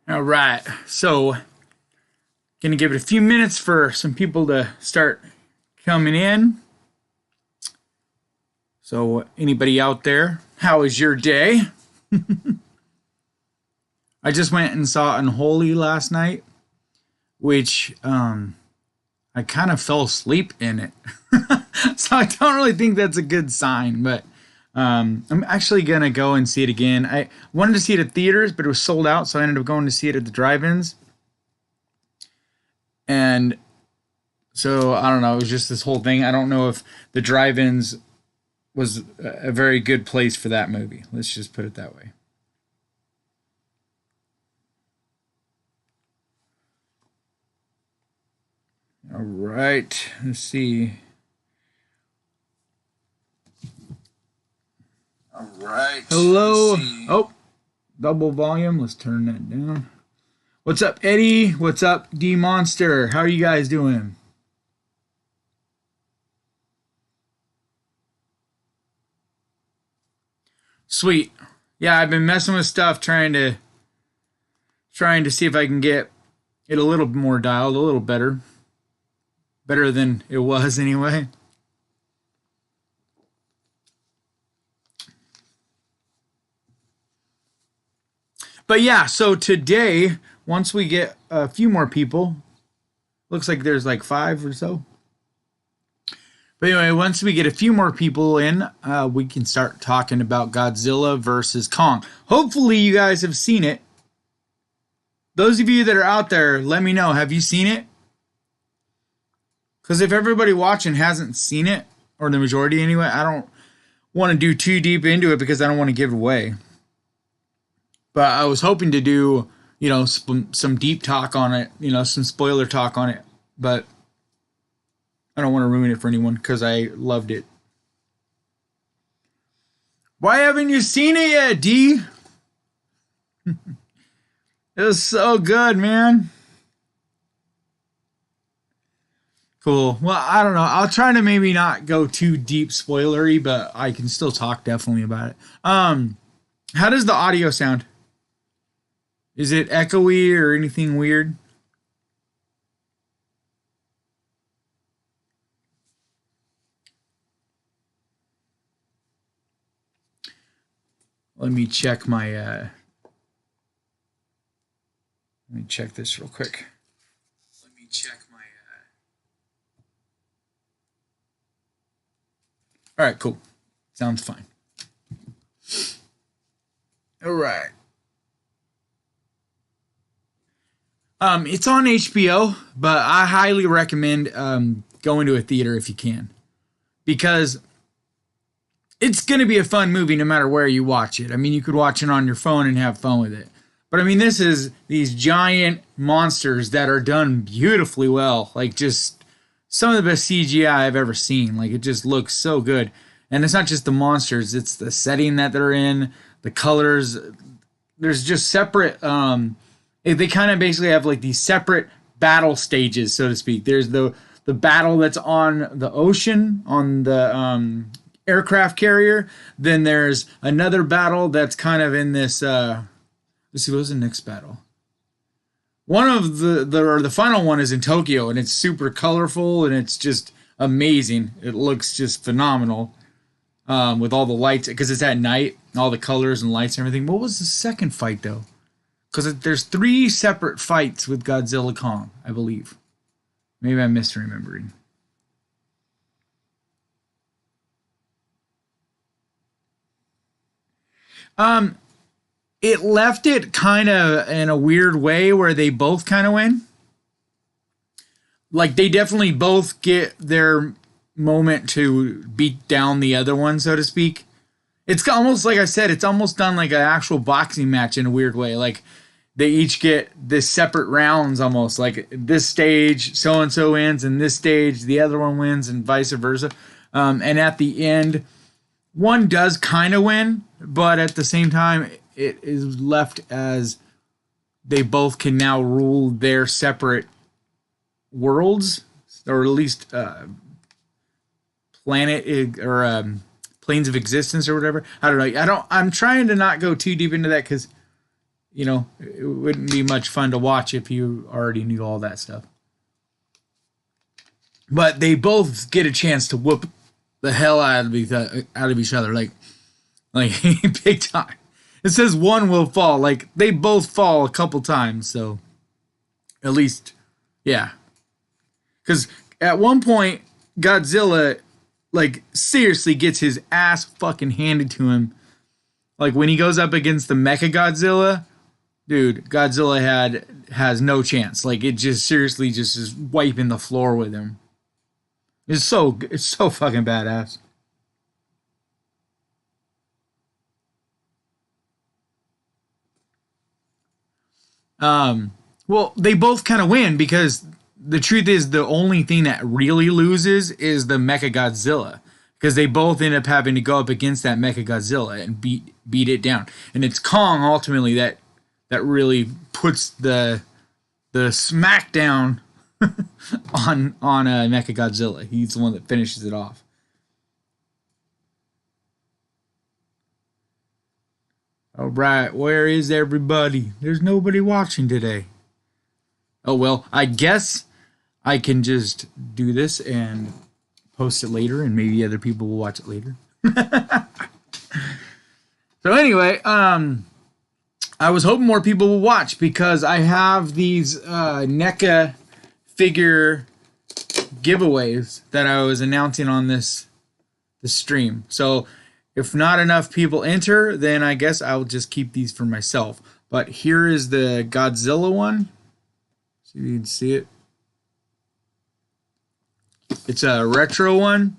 All right, so gonna give it a few minutes for some people to start coming in. So anybody out there, how was your day? I just went and saw Unholy last night, which I kind of fell asleep in it. So I don't really think that's a good sign, but I'm actually gonna go and see it again. I wanted to see it at theaters, but it was sold out, so I ended up going to see it at the drive-ins. And so I don't know, it was just this whole thing. I don't know if the drive-ins was a very good place for that movie. Let's just put it that way. All right, let's see. All right. Hello. Oh, double volume. Let's turn that down. What's up, Eddie? What's up, D Monster? How are you guys doing? Sweet. Yeah, I've been messing with stuff, trying to see if I can get it a little more dialed, a little better. Better than it was anyway. But yeah, so today, once we get a few more people, looks like there's like 5 or so. But anyway, once we get a few more people in, we can start talking about Godzilla versus Kong. Hopefully you guys have seen it. Those of you that are out there, let me know. Have you seen it? Because if everybody watching hasn't seen it, or the majority anyway, I don't want to do too deep into it because I don't want to give it away. But I was hoping to do, some deep talk on it, some spoiler talk on it. But I don't want to ruin it for anyone because I loved it. Why haven't you seen it yet, D? It was so good, man. Cool. Well, I don't know. I'll try to maybe not go too deep spoilery, but I can still talk definitely about it. How does the audio sound? Is it echoey or anything weird? Let me check my let me check this real quick. Let me check my All right, cool. Sounds fine. All right. It's on HBO, but I highly recommend going to a theater if you can, because it's going to be a fun movie no matter where you watch it. I mean, you could watch it on your phone and have fun with it. But I mean, this is these giant monsters that are done beautifully well. Like, just some of the best CGI I've ever seen. Like, it just looks so good. And it's not just the monsters, it's the setting that they're in, the colors. There's just separate they kind of basically have like these separate battle stages, so to speak. There's the battle that's on the ocean, on the aircraft carrier. Then there's another battle that's kind of in this. Let's see, what was the next battle? One of the final one is in Tokyo, and it's super colorful and it's just amazing. It looks just phenomenal with all the lights, because it's at night, all the colors and lights and everything. What was the second fight though? Because there's 3 separate fights with Godzilla Kong, I believe. Maybe I'm misremembering. It left it kind of in a weird way where they both kind of win. Like, they definitely both get their moment to beat down the other one, so to speak. It's almost, like I said, it's almost done like an actual boxing match in a weird way. Like, they each get this separate rounds almost. Like, this stage, so-and-so wins, and this stage, the other one wins, and vice versa. And at the end, one does kind of win, but at the same time, it is left as they both can now rule their separate worlds, or at least planet or planes of existence or whatever. I don't know. I'm trying to not go too deep into that because you know, it wouldn't be much fun to watch if you already knew all that stuff. But they both get a chance to whoop the hell out of each other, like big time. It says one will fall. Like, they both fall a couple times, so at least, yeah. Because at one point, Godzilla, like, seriously gets his ass fucking handed to him. Like, when he goes up against the Mecha Godzilla, dude, Godzilla has no chance. Like, it just seriously just is wiping the floor with him. It's so fucking badass. Well, they both kind of win because the truth is the only thing that really loses is the Mecha Godzilla, because they both end up having to go up against that Mecha Godzilla and beat it down. And it's Kong ultimately that really puts the smackdown on Mecha Godzilla. He's the one that finishes it off. All right, where is everybody? There's nobody watching today. Oh, well, I guess I can just do this and post it later, and maybe other people will watch it later. So anyway, I was hoping more people will watch because I have these NECA figure giveaways that I was announcing on this stream. So if not enough people enter, then I guess I'll just keep these for myself. But here is the Godzilla one. See if you can see it. It's a retro one.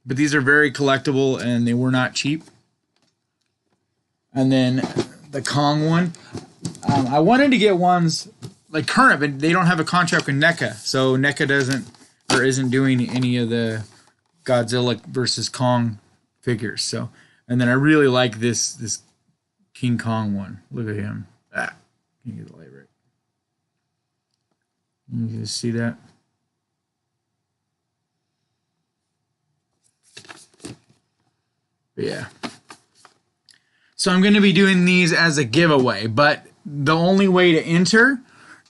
But these are very collectible and they were not cheap. And then the Kong one. I wanted to get ones like current, but they don't have a contract with NECA. So NECA isn't doing any of the Godzilla versus Kong figures. So, and then I really like this King Kong one. Look at him. Can you get the light right? You just see that? But yeah. So I'm going to be doing these as a giveaway, but the only way to enter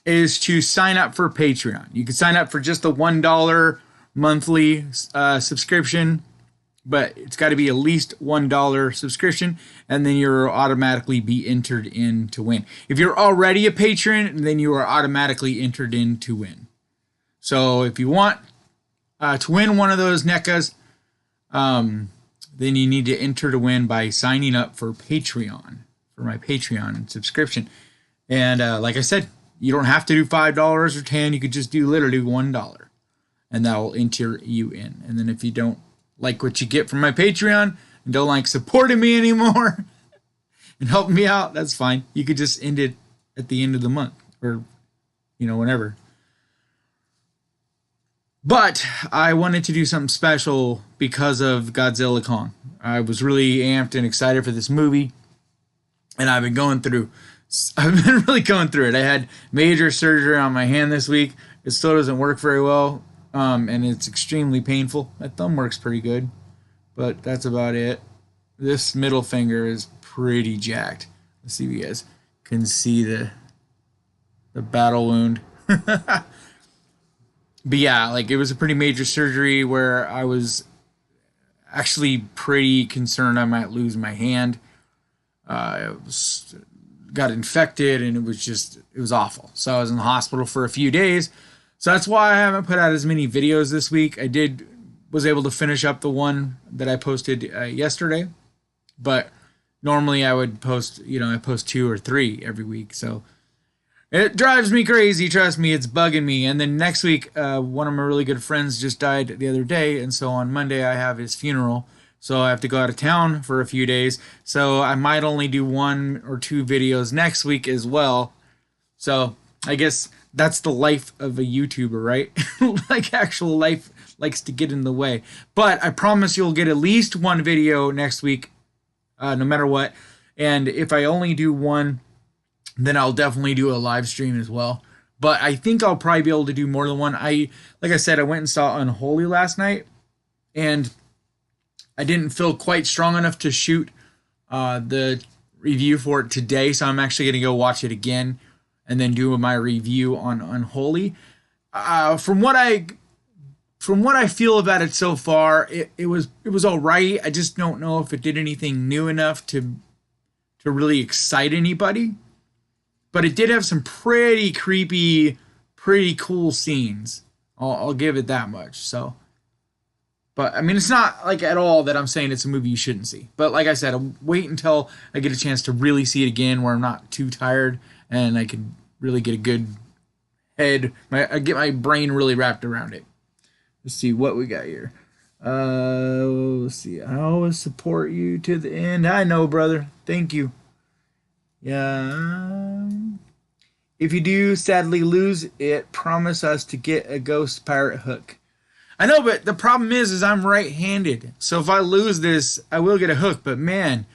is to sign up for Patreon. You can sign up for just the $1 monthly subscription, but it's got to be at least $1 subscription, and then you'll automatically be entered in to win. If you're already a patron, then you are automatically entered in to win. So if you want to win one of those NECAs, then you need to enter to win by signing up for Patreon, for my Patreon subscription. And like I said, you don't have to do $5 or $10. You could just do literally $1. And that will enter you in. And then if you don't like what you get from my Patreon and don't like supporting me anymore and helping me out, that's fine. You could just end it at the end of the month or, whenever. But I wanted to do something special because of Godzilla Kong. I was really amped and excited for this movie. And I've been really going through it. I had major surgery on my hand this week. It still doesn't work very well. And it's extremely painful. My thumb works pretty good, but that's about it. This middle finger is pretty jacked. Let's see if you guys can see the battle wound. But yeah, like it was a pretty major surgery where I was actually pretty concerned I might lose my hand. Got infected and it was awful. So I was in the hospital for a few days. So that's why I haven't put out as many videos this week. I was able to finish up the one that I posted yesterday, but normally I would post, I post 2 or 3 every week. So it drives me crazy. Trust me, it's bugging me. And then next week, one of my really good friends just died the other day. And so on Monday, I have his funeral. So I have to go out of town for a few days. So I might only do 1 or 2 videos next week as well. So I guess that's the life of a YouTuber, right? Like actual life likes to get in the way. But I promise you'll get at least 1 video next week, no matter what. And if I only do 1, then I'll definitely do a live stream as well. But I think I'll probably be able to do more than 1. Like I said, I went and saw Unholy last night, and I didn't feel quite strong enough to shoot the review for it today, so I'm actually going to go watch it again and then do my review on Unholy. From what I feel about it so far, it was all right. I just don't know if it did anything new enough to really excite anybody. But it did have some pretty creepy, pretty cool scenes. I'll give it that much. So, but I mean, it's not like at all that I'm saying it's a movie you shouldn't see. But like I said, I'll wait until I get a chance to really see it again, where I'm not too tired and I can really get a good I get my brain really wrapped around it. Let's see what we got here. Let's see. I always support you to the end. I know, brother. Thank you. Yeah. If you do sadly lose it, promise us to get a ghost pirate hook. I know, but the problem is I'm right-handed. So if I lose this, I will get a hook. But man,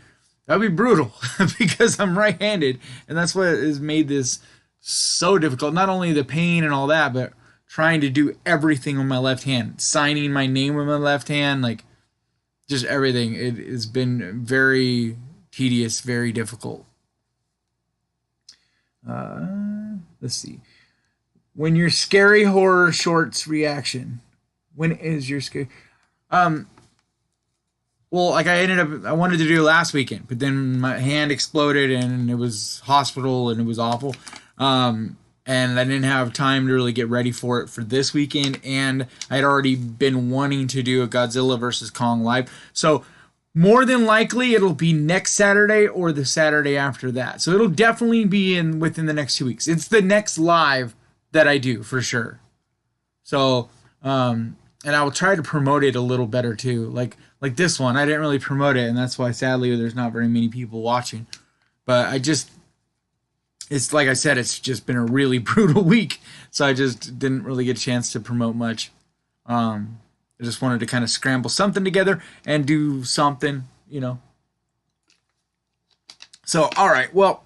that would be brutal because I'm right-handed. And that's what has made this so difficult. Not only the pain and all that, but trying to do everything on my left hand. Signing my name with my left hand. Like, just everything. It has been very tedious, very difficult. Let's see. When your scary horror shorts reaction. When is your scary? Well, like I wanted to do it last weekend, but then my hand exploded and it was hospital and it was awful. And I didn't have time to really get ready for it for this weekend. And I'd already been wanting to do a Godzilla versus Kong live. So more than likely, it'll be next Saturday or the Saturday after that. So it'll definitely be within the next 2 weeks. It's the next live that I do for sure. So, and I will try to promote it a little better too. Like this one, I didn't really promote it, and that's why sadly there's not very many people watching. But it's like I said, it's just been a really brutal week, so I just didn't really get a chance to promote much. I just wanted to kind of scramble something together and do something, So, all right, well,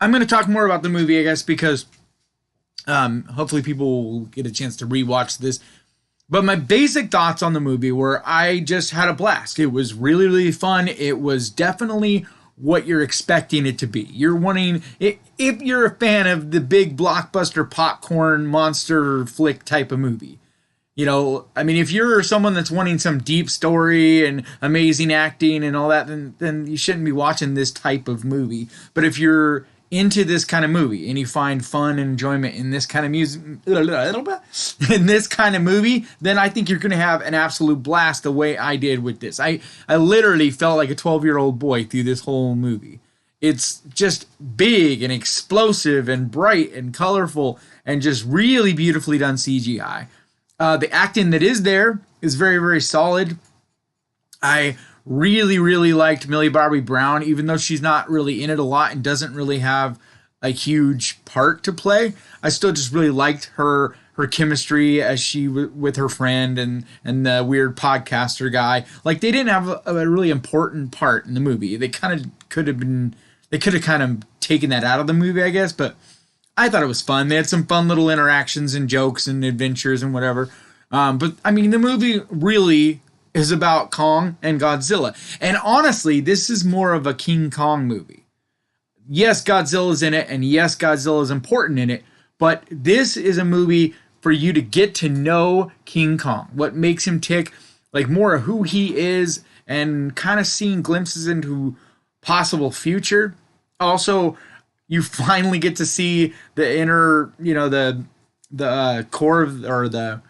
I'm going to talk more about the movie, I guess, because hopefully people will get a chance to rewatch this. But my basic thoughts on the movie were I just had a blast. It was really, really fun. It was definitely what you're expecting it to be. You're wanting, if you're a fan of the big blockbuster popcorn monster flick type of movie. I mean, if you're someone that's wanting some deep story and amazing acting and all that, then you shouldn't be watching this type of movie. But if you're into this kind of movie and you find fun and enjoyment in this kind of in this kind of movie, then I think you're going to have an absolute blast the way I did with this. I literally felt like a 12-year-old boy through this whole movie. It's just big and explosive and bright and colorful and just really beautifully done CGI. The acting that is there is very, very solid. I really, really liked Millie Bobby Brown, even though she's not really in it a lot and doesn't really have a huge part to play. I still just really liked her chemistry as she with her friend and the weird podcaster guy. Like, they didn't have a really important part in the movie. They could have kind of taken that out of the movie, I guess, but I thought it was fun. They had some fun little interactions and jokes and adventures and whatever. But I mean, the movie really is about Kong and Godzilla. And honestly, this is more of a King Kong movie. Yes, Godzilla's in it, and yes, Godzilla is important in it, but this is a movie for you to get to know King Kong, what makes him tick, like more of who he is, and kind of seeing glimpses into possible future. Also, you finally get to see the inner, the core of, or the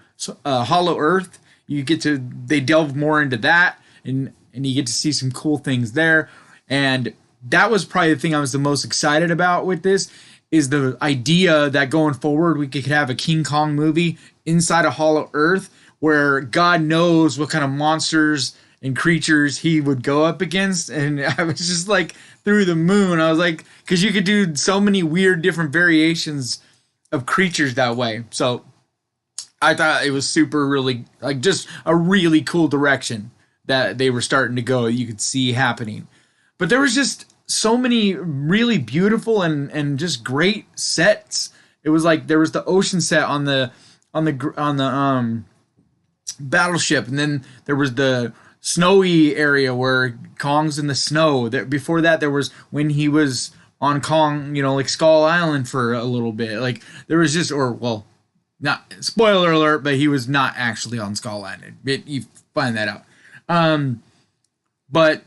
Hollow Earth. They delve more into that, and you get to see some cool things there. And that was probably the thing I was the most excited about with this, is the idea that going forward we could have a King Kong movie inside a Hollow Earth where God knows what kind of monsters and creatures he would go up against. And I was just like through the moon. I was like, because you could do so many weird different variations of creatures that way. So I thought it was super, really, like, just a really cool direction that they were starting to go. You could see happening. But there was just so many really beautiful and just great sets. It was like there was the ocean set on the battleship, and then there was the snowy area where Kong's in the snow. Before that, there was when he was on Kong, like Skull Island for a little bit. Like there was just, or well, not spoiler alert, but he was not actually on Skull Island. You find that out. But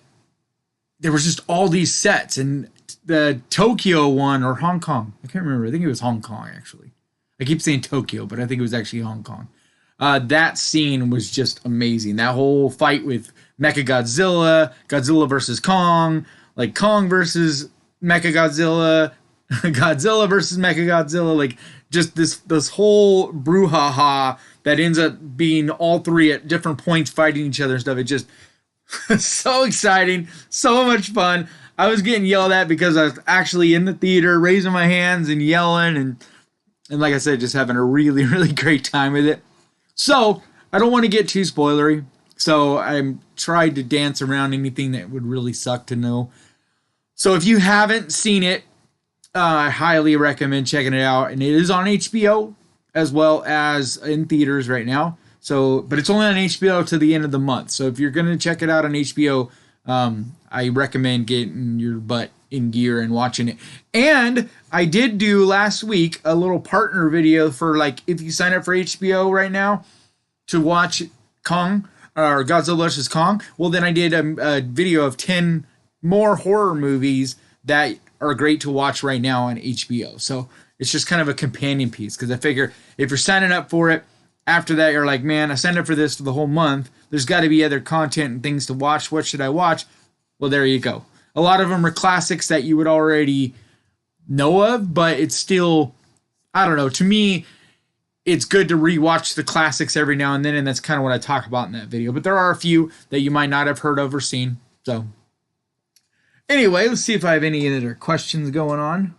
there was just all these sets, and the Tokyo one or Hong Kong, I can't remember. I think it was Hong Kong actually. I keep saying Tokyo, but I think it was actually Hong Kong. That scene was just amazing. That whole fight with Mecha Godzilla, Godzilla versus Kong, like Kong versus Mecha Godzilla, Godzilla versus Mecha Godzilla, like just this whole brouhaha that ends up being all three at different points fighting each other and stuff. It just so exciting, so much fun. I was getting yelled at because I was actually in the theater raising my hands and yelling and like I said, just having a really, really great time with it. So I don't want to get too spoilery. So I tried to dance around anything that would really suck to know. So if you haven't seen it, I highly recommend checking it out. And it is on HBO as well as in theaters right now. So, but it's only on HBO to the end of the month. So if you're going to check it out on HBO, I recommend getting your butt in gear and watching it. And I did do last week a little partner video for like if you sign up for HBO right now to watch Kong or Godzilla vs. Kong. Well, then I did a video of 10 more horror movies that are great to watch right now on HBO. So it's just kind of a companion piece because I figure if you're signing up for it, after that you're like, man, I signed up for this for the whole month. There's got to be other content and things to watch. What should I watch? Well, there you go. A lot of them are classics that you would already know of, but it's still, I don't know. To me, it's good to rewatch the classics every now and then, and that's kind of what I talk about in that video. But there are a few that you might not have heard of or seen. So anyway, let's see if I have any other questions going on.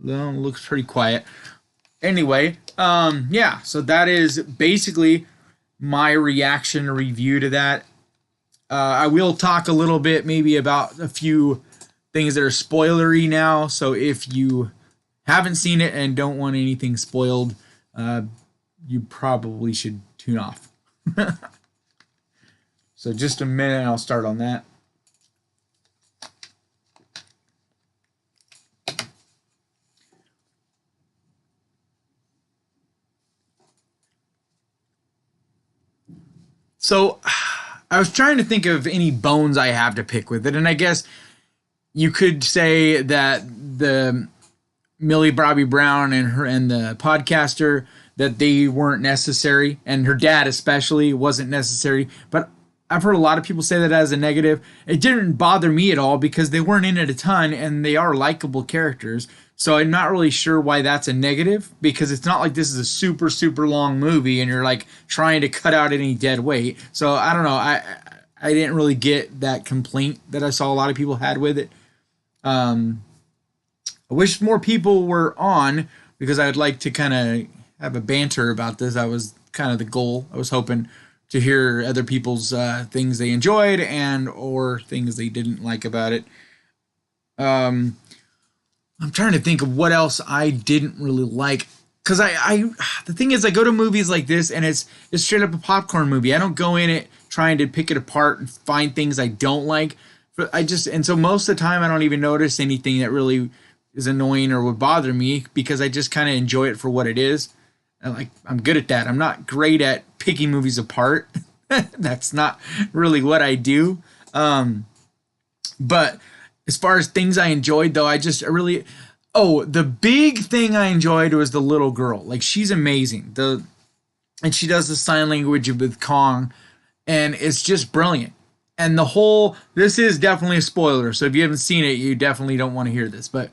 Looks pretty quiet. Anyway, yeah, so that is basically my reaction review to that. I will talk a little bit maybe about a few things that are spoilery now. So if you haven't seen it and don't want anything spoiled, you probably should tune off. So just a minute and I'll start on that. So I was trying to think of any bones I have to pick with it. And I guess you could say that the Millie Bobby Brown and the podcaster, that they weren't necessary. And her dad especially wasn't necessary. But I've heard a lot of people say that as a negative. It didn't bother me at all because they weren't in it a ton and they are likable characters. So I'm not really sure why that's a negative because it's not like this is a super, super long movie and you're like trying to cut out any dead weight. So I don't know. I didn't really get that complaint that I saw a lot of people had with it. I wish more people were on because I'd like to kind of have a banter about this. That was kind of the goal. I was hoping to hear other people's things they enjoyed and or things they didn't like about it. I'm trying to think of what else I didn't really like. Because the thing is, I go to movies like this and it's straight up a popcorn movie. I don't go in it trying to pick it apart and find things I don't like. But and so most of the time I don't even notice anything that really is annoying or would bother me because I just kind of enjoy it for what it is. And I'm good at that. I'm not great at picking movies apart. That's not really what I do. But as far as things I enjoyed, though, the big thing I enjoyed was the little girl. Like, she's amazing. And she does the sign language with Kong, and it's just brilliant. And this is definitely a spoiler, so if you haven't seen it, you definitely don't want to hear this. But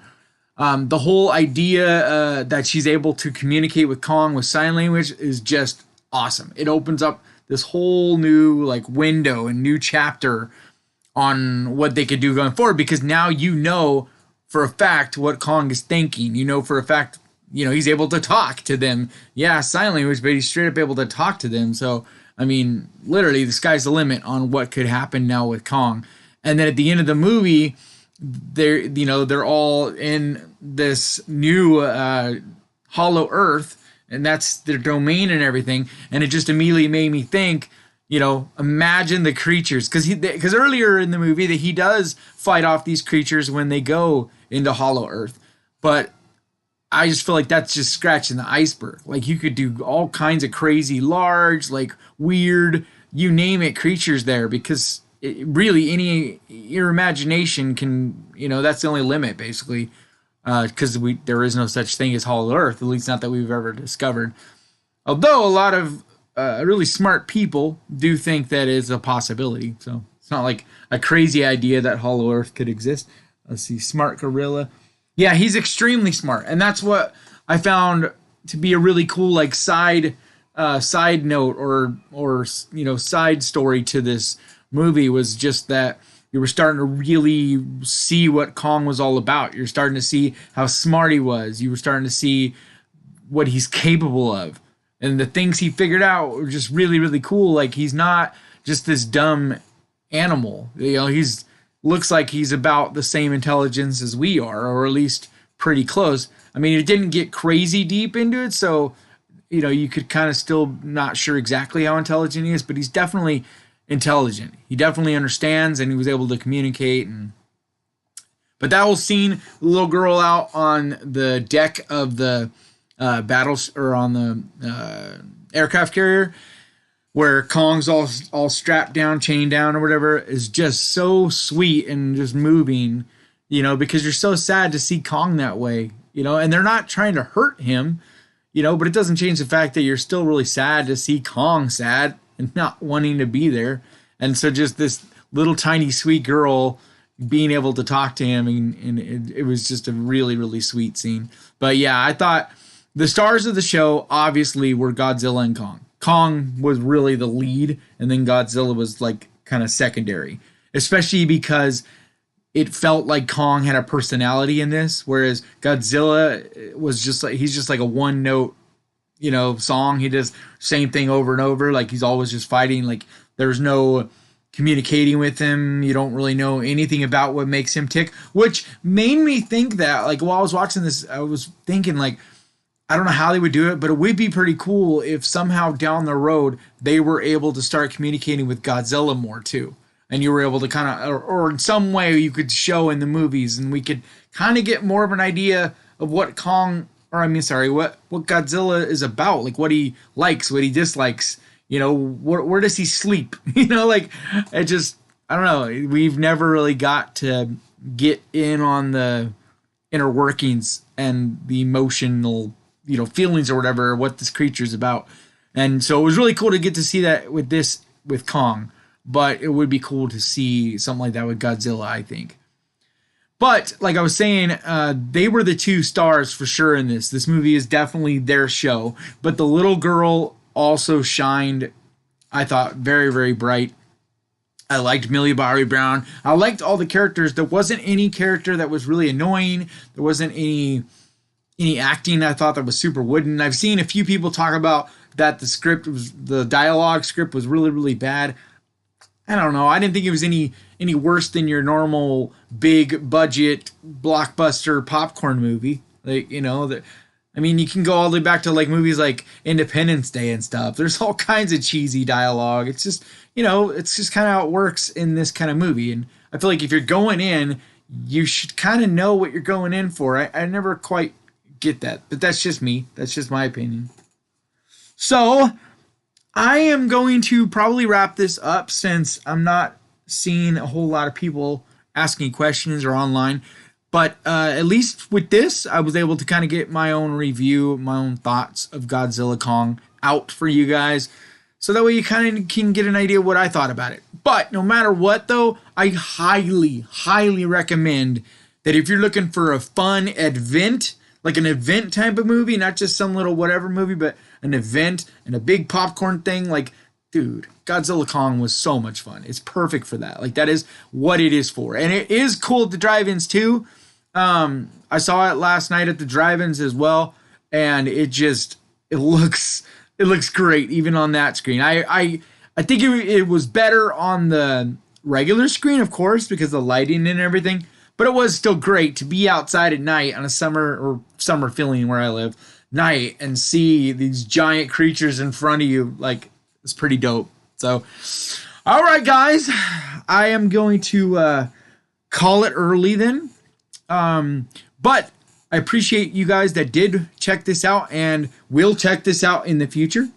the whole idea that she's able to communicate with Kong with sign language is just awesome. It opens up this whole new window and new chapter on what they could do going forward, because now you know for a fact what Kong is thinking. You know for a fact, he's able to talk to them. Yeah, sign language, but he's straight up able to talk to them. So, I mean, literally, the sky's the limit on what could happen now with Kong. And then at the end of the movie, they're all in this new Hollow Earth, and that's their domain and everything. And it just immediately made me think, imagine the creatures, because earlier in the movie that he does fight off these creatures when they go into Hollow Earth, but I just feel like that's just scratching the iceberg. Like you could do all kinds of crazy, large, like weird, you name it, creatures there, because really your imagination can, that's the only limit basically, because there is no such thing as Hollow Earth, at least not that we've ever discovered. Although a lot of really smart people do think that is a possibility. So it's not like a crazy idea that Hollow Earth could exist. Let's see, Smart Gorilla. Yeah, he's extremely smart, and that's what I found to be a really cool like side note or side story to this movie, was just that you were starting to really see what Kong was all about. You're starting to see how smart he was. You were starting to see what he's capable of, and the things he figured out were just really, really cool. Like he's not just this dumb animal. He's looks like he's about the same intelligence as we are, or at least pretty close. I mean, it didn't get crazy deep into it, so you could kind of still not sure exactly how intelligent he is, but he's definitely intelligent. He definitely understands, and he was able to communicate. But that whole scene, the little girl out on the deck of the battles, or on the aircraft carrier, where Kong's all strapped down, chained down, or whatever, is just so sweet and just moving, because you're so sad to see Kong that way, and they're not trying to hurt him, but it doesn't change the fact that you're still really sad to see Kong sad and not wanting to be there. And so just this little tiny sweet girl being able to talk to him, and it was just a really, really sweet scene. But yeah, I thought the stars of the show obviously were Godzilla and Kong. Kong was really the lead, and then Godzilla was like kind of secondary, especially because it felt like Kong had a personality in this, whereas Godzilla was he's just like a one note, song. He does same thing over and over. Like he's always just fighting. Like there's no communicating with him. You don't really know anything about what makes him tick, which made me think that, like, while I was watching this, I was thinking, like, I don't know how they would do it, but it would be pretty cool if somehow down the road they were able to start communicating with Godzilla more too. And you were able to kind of, or in some way you could show in the movies, and we could kind of get more of an idea of what what Godzilla is about, like what he likes, what he dislikes, where does he sleep? Like I don't know. We've never really got to get in on the inner workings and the emotional feelings or whatever, what this creature's about. And so it was really cool to get to see that with Kong, but it would be cool to see something like that with Godzilla, I think. But like I was saying, they were the two stars for sure in this. This movie is definitely their show, but the little girl also shined, I thought, very, very bright. I liked Millie Bobby Brown. I liked all the characters. There wasn't any character that was really annoying. There wasn't any acting I thought that was super wooden. I've seen a few people talk about that the dialogue script was really, really bad. I don't know. I didn't think it was any worse than your normal big budget blockbuster popcorn movie. Like, I mean, you can go all the way back to like movies like Independence Day and stuff. There's all kinds of cheesy dialogue. It's just, it's just kind of how it works in this kind of movie. And I feel like if you're going in, you should kind of know what you're going in for. I never quite get that, but that's just me. That's just my opinion. So I am going to probably wrap this up, since I'm not seeing a whole lot of people asking questions or online. But at least with this, I was able to kind of get my own review, my own thoughts of Godzilla Kong out for you guys. So that way you kind of can get an idea of what I thought about it. But no matter what, though, I highly, highly recommend that if you're looking for a fun event, like an event type of movie, not just some little whatever movie, but an event and a big popcorn thing, like, dude, Godzilla Kong was so much fun. It's perfect for that. Like, that is what it is for. And it is cool at the drive-ins too. I saw it last night at the drive-ins as well, and it looks great even on that screen. I think it was better on the regular screen, of course, because of the lighting and everything. but it was still great to be outside at night on a summer feeling where I live night and see these giant creatures in front of you. Like, it's pretty dope. So, all right, guys, I am going to call it early then. But I appreciate you guys that did check this out and will check this out in the future.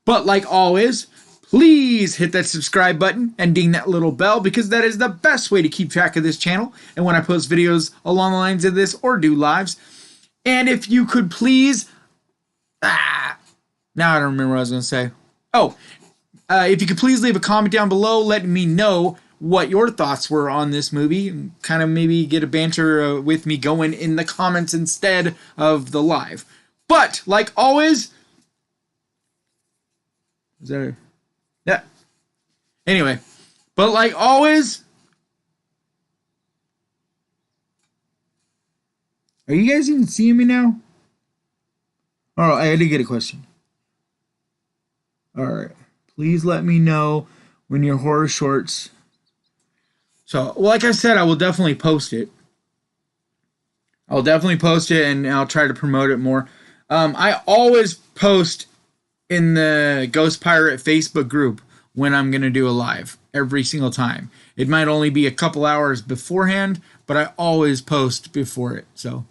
But like always, please hit that subscribe button and ding that little bell, because that is the best way to keep track of this channel and when I post videos along the lines of this or do lives. And if you could please, now I don't remember what I was going to say. If you could please leave a comment down below letting me know what your thoughts were on this movie, and kind of maybe get a banter with me going in the comments instead of the live. But like always, anyway, but like always, are you guys even seeing me now? All right, I did get a question. All right, please let me know when your horror shorts. So, like I said, I will definitely post it. I'll definitely post it, and I'll try to promote it more. I always post in the Ghost Pirate Facebook group when I'm going to do a live, every single time. It might only be a couple hours beforehand, but I always post before it. So,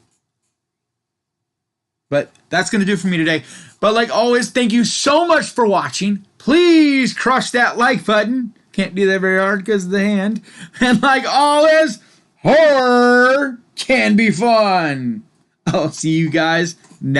but that's going to do it for me today. But like always, thank you so much for watching. Please crush that like button. Can't do that very hard because of the hand. And like always, horror can be fun. I'll see you guys